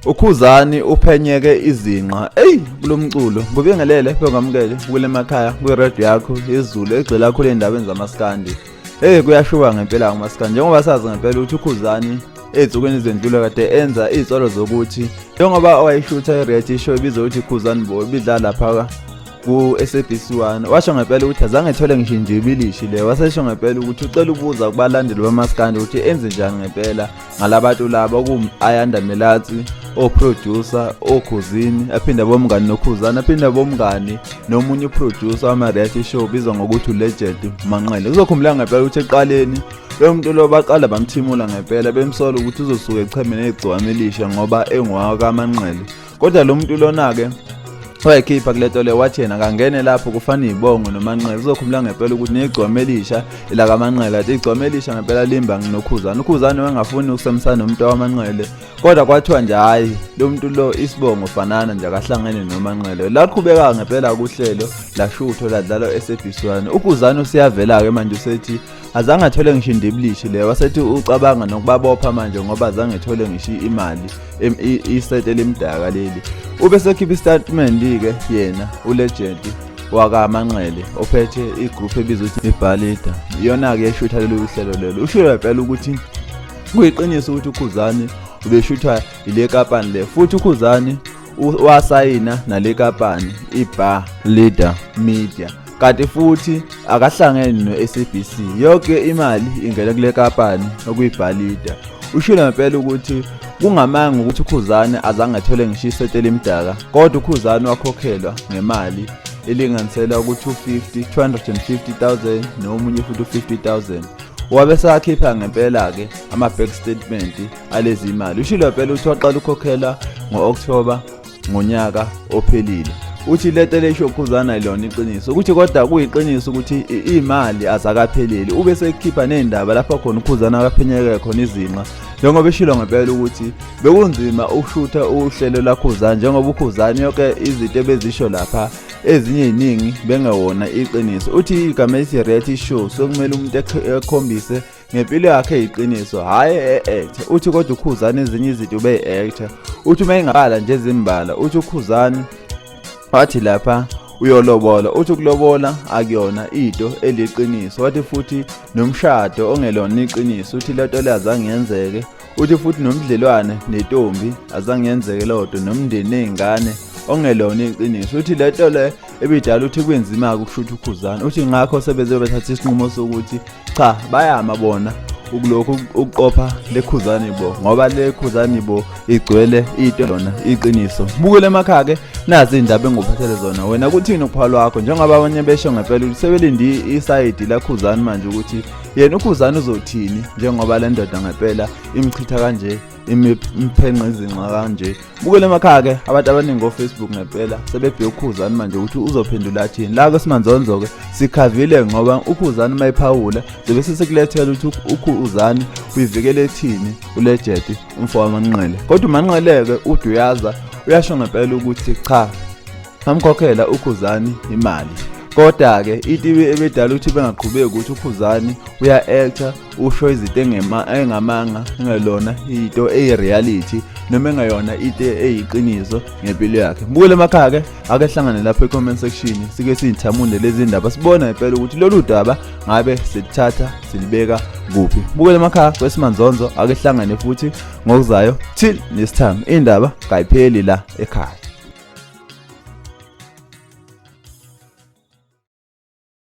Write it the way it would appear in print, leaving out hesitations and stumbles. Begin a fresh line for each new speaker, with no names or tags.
UKhuzani uphenyeke izinqa kulomculo ngobingelele bengamukele kule makhaya kwi-radio yakho izulu egxila kakhulu endabeni zamaskandi. Kuyashuba ngempela ngamaskandi njengoba sazi ngempela ukuthi uKhuzani ezukweni ezendlule kade enza izolo zokuthi njengoba wayishutha i-reality show ibizwa ukuthi Khuzani Boy bidlala lapha ku-SABC1 washo ngempela ukuthi azange ethole ngisho injibilishi le wasesho ngempela ukuthi ucela ukubuza kubalandeli bamaskandi ukuthi enze njani ngempela ngalabantu laba oku-Ayanda Melathi o-producer oKhuzini aphinda bomngani noKhuzani aphinda bomngani nomunye uproducer wama-reality show bizwa ngokuthi uLegend Manqele. Uzokhumbula ngempela ukuthi eqaleni lo muntu lo baqala bamthimula ngempela bemsola ukuthi uzosuka echemene negcokama elisha ngoba engowakaManqele, kodwa lo muntu lona-ke wayekhipha kuleto le wathi yena kangene lapho kufana izibongo noManqele. Uzokhumbula ngempela ukuthi negcokama elisha ila kaManqele athi igcokama elisha ngempela limba nginoKhuzani. uKhuzani wengafuni ukusemsana nomuntu waManqele, kodwa kwathiwa nje hayi lo muntu lo isibongo fanana nje akahlangene noManqele. Laqhubeka ngempela kuhlelo lashutho ladlala eSABC1. uKhuzani usiyavela-ke manje usethi azange athole ngisho indibilishi le wasethi ucabanga nokubabopha manje ngoba azange ethole ngisho imali isete limdaka leli. Ube sekhipha istatement-ke yena uLegend wakaManqele ophethe igroup ebizwa ukuthi iBalida, iyona-ke yeshutha lelo hlelo lelo. Usho phela ukuthi kuyiqiniso ukuthi uKhuzani ubeshutha ile kampani le, futhi uKhuzani wasayina nale kampani iBalida Media, kanti futhi akahlangene no-SABC. Yonke imali ingena kule kampani okuyiBalida. Ushilo ngempela ukuthi kungamanga ukuthi uKhuzani azange athole ngisho isete limdaka, kodwa uKhuzani wakhokhelwa ngemali elinganisela ku-250,000 nomunye futhi u50,000. Wabe sakhipha ngempela-ke ama-back statement alezi imali. Ushilo phela ukuthi waqala ukukhokhela ngo-October ngonyaka ophelile. Uthi lento lesho uKhuzani ayilona iqiniso ukuthi kodwa kuyiqiniso ukuthi imali azakapheleli. Ube sekhipha nendaba lapha khona uKhuzani akaphenyeke khona izinqa, njengoba eshilo ngempela ukuthi bekunzima ukushutha uhlelo laKhuzani njengoba uKhuzani yonke izinto ebezisho lapha ezinye eziningi bengewona iqiniso. Uthi igama elithi reality show sokumele umuntu ekhombise ngempilo yakhe iqiniso hayi e-actor. Uthi kodwa uKhuzani ezinye izinto ube-actor. Uthi uma ingabala nje ezimbala uthi uKhuzani wathi lapha uyolobola. Uthi ukulobola akuyona into eliqiniso. Wathi futhi nomshado ongelona iqiniso. Uthi lento le azange yenzeke. Uthi futhi nomdlelwane nentombi azange yenzeke lodwa, nomndeni nezingane ongelona iqiniso. Uthi lento le ebidala uthi kwenzima ukushutha uKhuzani. Uthi ngakho sebeze bethatha isinqumo sokuthi cha bayama bona ukulokhu ukuqopha leKhuzani Bo ngoba leKhuzani Bo igcwele into lona iqiniso. Bukele emakhaya-ke nazi indaba engophathele zona. Wena kuthini ukuphalo wakho njengoba abanye besho ngempela ukuthi sebelindi isayidi laKhuzani manje ukuthi yena uKhuzani uzothini njengoba le ndoda ngempela imchitha kanje imphenqa izinqa kanje. Bukele emakhaya-ke abantu abaningi ngoFacebook ngempela sebebheka uKhuzani manje ukuthi uzophendula athini. La kweSimanzonzo-ke sikhavile ngoba uKhuzani mayiphawula zobe sesekulethela ukuthi uKhuzani uyivikele ethini uLegend umfo waManqele, kodwa uManqele-ke uthi uyaza uyasho ngempela ukuthi cha bamkhokhela uKhuzani imali. Kodwa-ke itibi ebedala ukuthi bengaqhubeki ukuthi uKhuzani uya-actor usho izinto engamanga engelona into eyi-reality noma engayona into eyiqiniso ngempilo yakhe. Mbukele emakhaya-ke ake hlangane lapha e-comment section sike siyithamunde lezi ndaba sibona ngempela ukuthi lolu daba ngabe silithatha silibeka kuphi. Mbukele emakhaya kweSimanzonzo ake hlangane futhi ngokuzayo till next time. Indaba kayipheli la ekhaya.